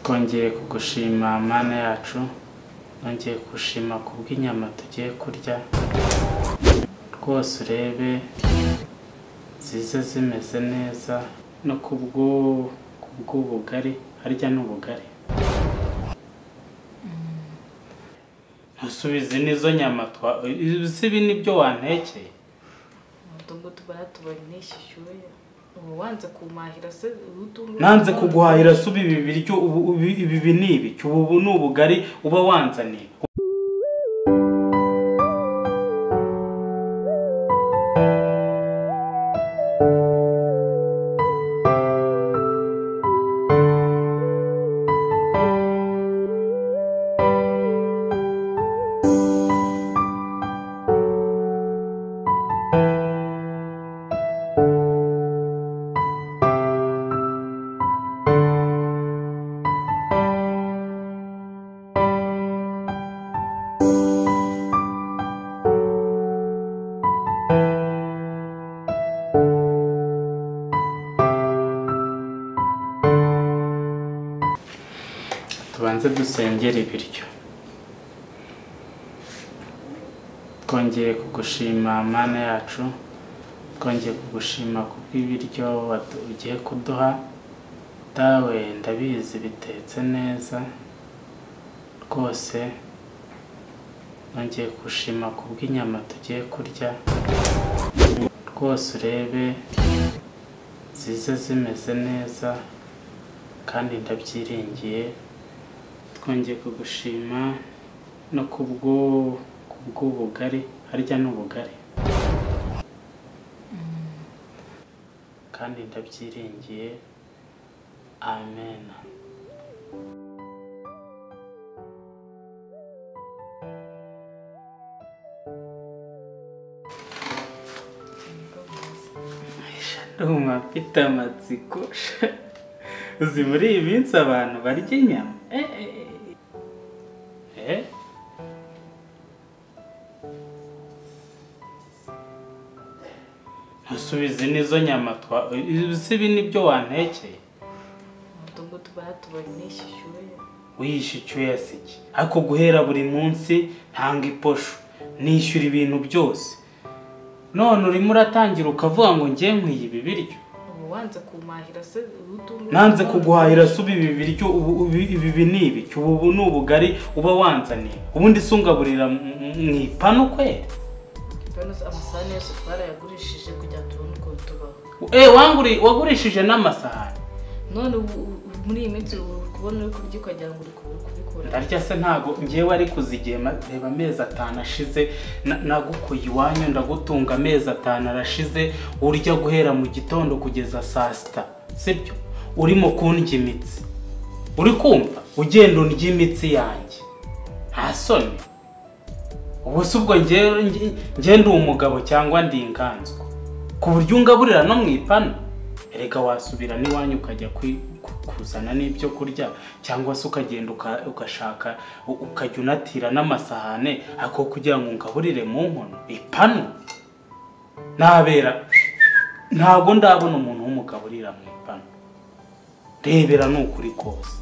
twongeye kugushima Mana yacu, twongeye kugushima kubw'inyama tugiye kurya, rwose urebe zize zimeze neza, no kubw'ubugari, harya n'ubugari. Ntusubize n'izo nyama ibi nibyo wantekeye. Ntabwo tubara tubari nishyuye. Ubu wanze kumahira se urutungo. Nanze kuguhahira subi ibi biryo ibi nibi. Ubu ni ubugari uba wanzaniye. Tubanze dusengera ibiryo. Twongeye kugushima Mana yacu, twongeye kugushima kubw'ibiryo ugiye kuduha. Dawe ndabizi bitetse neza rwose, twongeye kugushima kubw'inyama tugiye kurya, rwose urebe zize zimeze neza kandi ndabyiringiye. Twongeye kugushima no kubw'ubugari, harya n'ubugari, kandi ndabyiringiye. Amen. Ndumva mfite amatsiko. Uzi muri iyi minsi abantu barya inyama. Ntusubize n'izo nyama ibi nibyo wantekeye. Ntabwo tubara tubari nishyuye. Wishyuye siki. Ariko guhera buri munsi ntanga iposho, nishyura ibintu byose. None urimo uratangira ukavuga ngo ngiye nkwiye ibi biryo. Ubu wanze kumahira se urutungo. Nanze kuguhahira subi ibi biryo ibi nibi. Ubu ni ubugari uba wanzaniye. Ubundi sungaburira mwipano kwera. Amasahani yose twarayagurishije kugira tubone uko tubaho. Wagurishije n'amasahani. None muri iyi minsi kubona uri kurya ukagira ngo uri kubikora. Ndarya se ntago ngewe ari kuzigema. Reba amezi 5 ashize nagukuye iwanyu, ndagutunga amezi 5 arashize, urya guhera mu gitondo kugeza saa sita, sibyo? Urimo kundya imitsi, uri kumva ugenda undya imitsi yanjye, nta soni. Ubu se ubwo ngenda umugabo cyangwa ndi inganzwa ku buryo ungaburira no mwipana? Erega wasubira n'iwanyu ukajya kuzana n'ibyo kurya, cyangwa se ukagenda ugashaka ukajya unatira n'amasahane ako kugira ngo ungaburire mu nkono ipano. Nabera ntago ndabona umuntu w'umugaburira mu ipano. Rebera n'ukuri kose.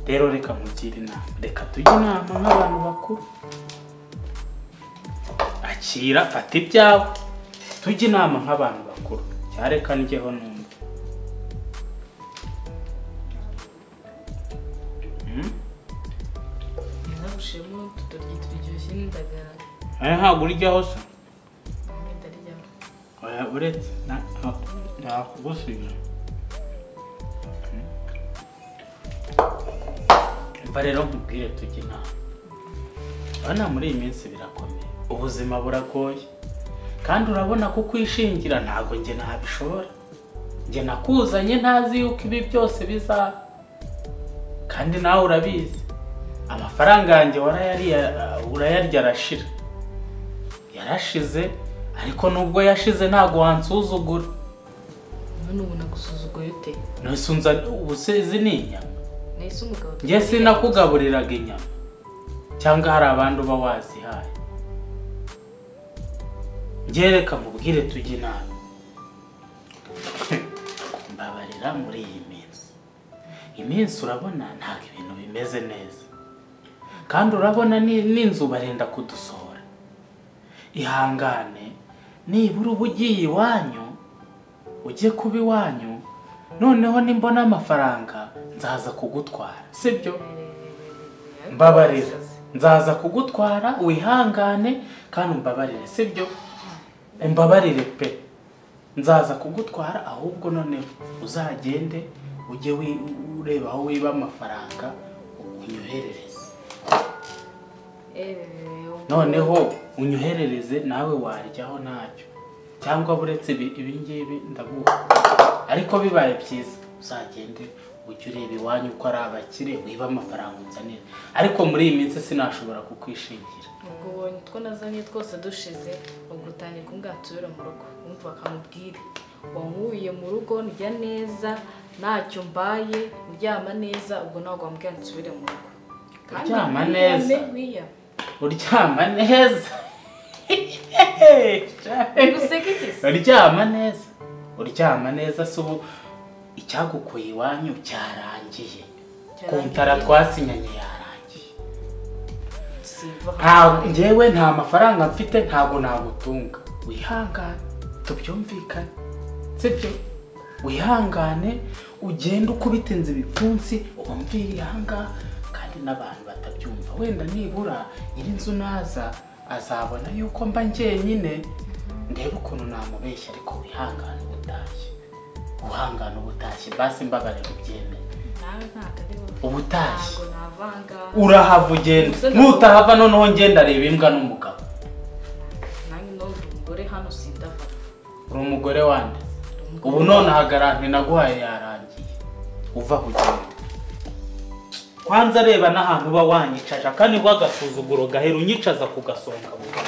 Rero reka mugire inama, reka tujye inama nk'abantu bakuru. Akira fata ibyawe, tujye inama nk'abantu bakuru. Cyareka njyeho numva. Nabushemo tutorye turyoshye n'indagara. Ntabwo uryaho se? Ndaryaho. Oya uretse nakugusiga. Rero nkubwire tujye inama. Bana muri iyi minsi birakomeye, ubuzima buragoye, kandi urabona ko kwishingira ntago nge nabishobora. Nge nakuzanye ntazi yuko ibi byose bizaba, kandi nawe urabizi amafaranga yanjye urayarya arashira. Yarashize, ariko nubwo yashize ntago wansuzugura. None ubu nagusuzuguye ute? Nusunza ubusizi ni inyama. Nese umugabo. Nge sinakugaburiraga inyama. Cyangwa hari abantu uba wazihaye. Ngereka mubwire tujye inama. mbabarira muri iyi iminsi urabona ntabwo ibintu bimeze neza kandi urabona n'inzu barenda kudusohora ihangane nibura uba ugiye iwanyu ujye kuba iwanyu noneho nimbona amafaranga nzaza kugutwara sibyo mbabarira nzaza kugutwara wihangane kandi umbabarire sibyo umbabarire pe nzaza kugutwara ahubwo noneho uzagende ujye ureba aho wiba amafaranga unyoherereze noneho unyoherereze nawe waryaho ntacyo cyangwa buretse ibi ngibi ndaguha ariko bibaye byiza uzagende ujye ureba iwanyu uko ari abakire wiba amafaranga unzanira ariko muri iyi minsi sinashobora kukwishingira ubwo ubonye two nazanye twose dushize ubwo utangiye kumbwira nsubire mu rugo wumva bakamubwira wankuye mu rugo ndya neza ntacyo mbaye ndyama neza ubwo ntabwo wambwira nsubire mu rugo uryama neza uryama neza uryama neza si ubu icyagukuye iwanyu cyarangiye kontara twasinyanye yarangiye njyewe nta mafaranga mfite ntabwo nagutunga wihangane tubyumvikane sibyo wihangane ugende ukubita inzu ibipfunsi wumvire ahangaha kandi n'abantu batabyumva wenda nibura iri nzu naza azabona yuko mba njyenyine ndebe ukuntu namubeshya ariko wihangane ubutashye uhangane ubutashye basi mbabarira ubyemere ubutashye urahava ugenda nutahava noneho ngenda reba imbwa n'umugabo uri umugore wande ubu none ahagarante naguhaye yarangiye uva aho ugenda kwanza reba n'ahantu uba wanyicaje kandi agasuzuguro gahera unyicaza ku gasonga buba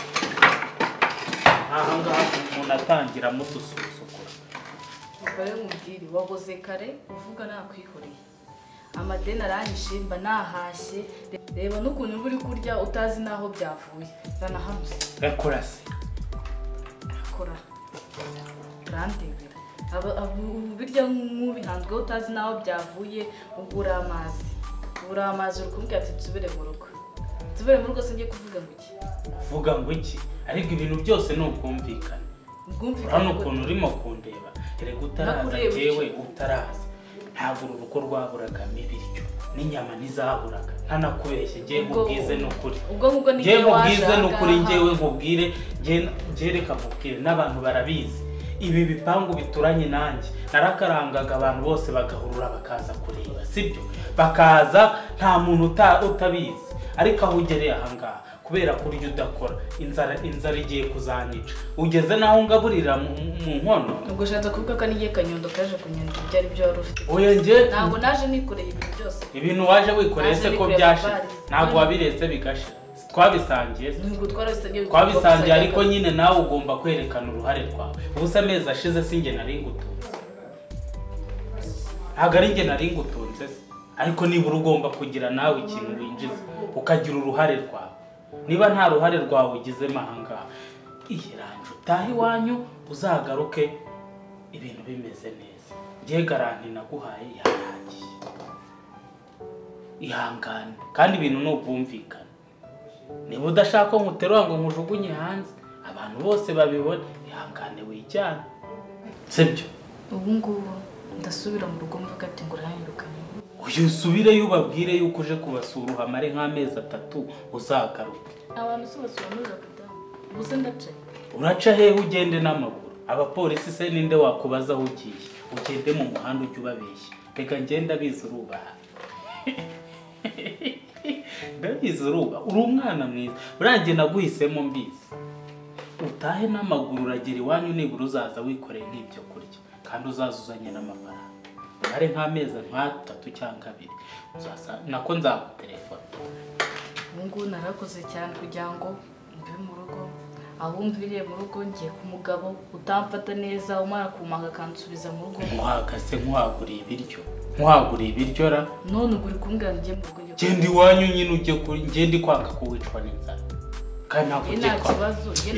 ahangaha umuntu atangira mudusuzugura ubare mubwire waboze kare uvuga nakwihoreye amadeni aranyishe mba nahashye reba n'ukuntu uba uri kurya utazi n'aho byavuye zana hano se gakora se akora urandebera birya nk'ubihanzweho utazi n'aho byavuye ugura amazi uri kumbwira ati nsubire mu rugo nsubire mu rugo singiye kuvuga ngo iki uvuga ngo iki ariko ibintu byose ni ubwumvikane urabona ukuntu urimo kundeba erega utaraza njyewe utaraza ntabwo uru rugo rwaburagamo ibiryo n'inyama ntizaburaga ntanakubeshye njyewe nkubwize n'ukuri njyewe nkubwize n'ukuri njyewe nkubwire njyewe reka nkubwire n'abantu barabizi ibi bipangu bituranye nanjye narakarangaga abantu bose bagahurura bakaza kureba sibyo bakaza nta muntu utabizi ariko aho ugereye ahangaha kubera kurya udakora inzara igiye kuzanyica ugeze naho ngaburira mu nkono ubwo ushatse kuvuga ko nigiye Kanyundo kaje kunyandura ibyo ari byo wari ufite oya njye ntabwo naje nikoreye ibintu byose ibintu waje wikoreye se ko byashize ntabwo wabiretse bigashira twabisangiye ariko nyine nawe ugomba kwerekana uruhare rwawe ubu se amezi ashize sinjye nari ngutunze ntabwo ari njye nari ngutunze se ariko nibura ugomba kugira nawe ikintu winjiza ukagira uruhare rwawe niba nta ruhare rwawe ugizemo ahangaha iranje utahe iwanyu uzagaruke ibintu bimeze neza ngiye garanti naguhaye yarangiye ihangane kandi ibintu ni ubwumvikane niba udashaka ko nkuterura ngo nkujugunye hanze abantu bose babibona ihangane wijyane sibyo ubu ngubu ndasubira mu rugo mvuga ati ngo urahindukanye uyu usubireyo ubabwire yuko uje kubasura uhamare nk'amezi 3 uzagaruke abantu se basura muri Rwanda ubuse ndace uraca hehe ugende n'amaguru abapolisi se ninde wakubaza aho ugiye ugende mu muhanda ujye ubabeshya reka ngenda biza urubaha ndabizi uruba uri umwana mwiza urangiye naguhisemo mbizi utahe n'amaguru uragera iwanyu nibura uzaza wikoreye n'ibyo kurya kandi uzazuzanye n'amafaranga ari nk'amezi 3 cyangwa 2 uzasa nako nzagutelefona ngo narakoze cyane kugira ngo mve mu rugo aho mviriye mu rugo ngiye ku mugabo utamfata neza umara kumanga kansubiza mu rugo muhagase nkuhaguriye ibiryo ra none uguri kumbwira ngiye mu rugo genda iwanyu nyine ujye kuri ngende kwanga kuwicwa n'inzara kandi ntabwo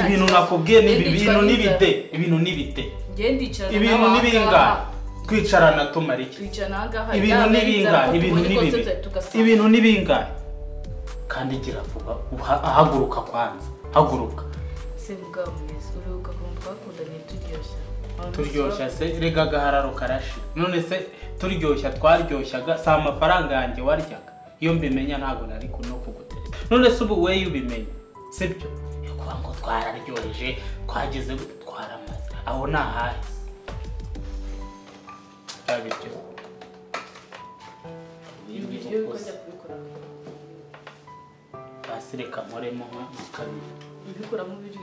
ibintu nakubwiye ni ibintu nibite ngendicara ibintu nibingana twicarana tumara iki twicarana ngaha ibintu n'ibingahe kandi gira vuba ahaguruka kwanza haguruka se mugabo mwiza uruhuka ku twakundanye turyoshya se rega gahararo karashi none se turyoshya twaryoshyaga si amafaranga yanjye waryaga iyo mbimenya ntabwo nari no kugutereta none se ubu we ubimenya sibyo kuba ngo twararyoheje twageze twaramaze aho nahahise abiryo ibyo kujya kubikora basireka nkoremo kabiri ibikuramo biryo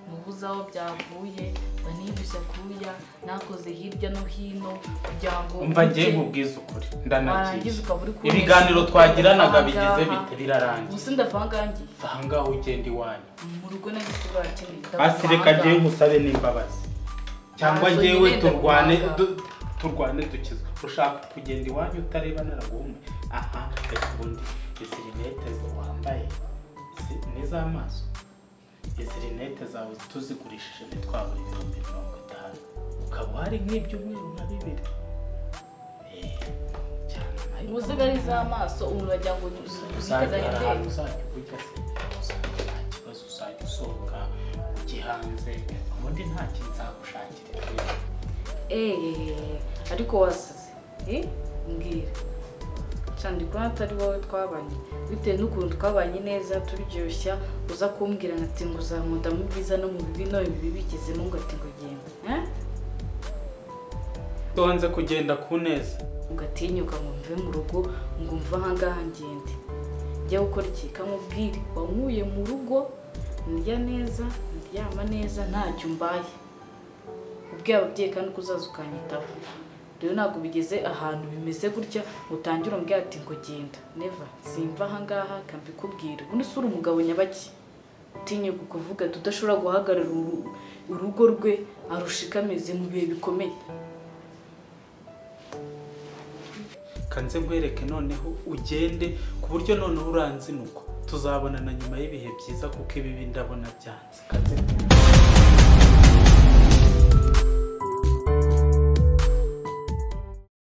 mubuzaho byavuye banibishya kuya nakoze hirya no hino kugira ngo umva ngiye nkubwiza ukuri ndanagiye ibiganiro twagiranaga bigize bite birarangiye gusa ndavangangiye vanga ugenda iwanyu mu rugo n'igisigo yakeneye basireka ngiye nkusabe n'imbabazi cyangwa ngewe turwane dukiza ushaka kugenda iwanyu utareba naragume aha reka ubundi izi rinete wambaye n'iz'amaso izi rinete zawe tuzigurishije ntitwabura 50,000 ukaba hari nk'ibyumweru nka 2 muziga ari z'amaso urajya ngo uzajya ujya se nta kibazo uzajya usohoka ujye hanze ubundi nta kintu nzagushakira ariko wasize mbwira cyane ko atari wowe twabanye bitewe n'ukuntu twabanye neza turyoshya uza kumbwira ati ngo uzankunda mu bwiza no mu bibi no ibi bigeze ngo ati ngo genda tonze kugenda ku neza ugatinyuka ngo mve mu rugo ngo mva ahangaha ngende njya gukora iki kamubwire wankuye mu rugo ndya neza ndyama neza ntacyo mbaye ubwiye ababyeyi kandi ko uzaza ukanyitaho rero ntabwo bigeze ahantu bimeze gutya utangira umbwira ati ngo genda never simva ahangaha kambikubwira ubundi sura umugabo nyabaki utinyuka kuvuga tudashobora guhagarara urugo rwe arushikameze mu bihe bikomeye kanze nkwereke noneho ugende ku buryo noneho uranzinuko tuzabonana nyuma y'ibihe byiza kuko ibi ndabona byanze kanze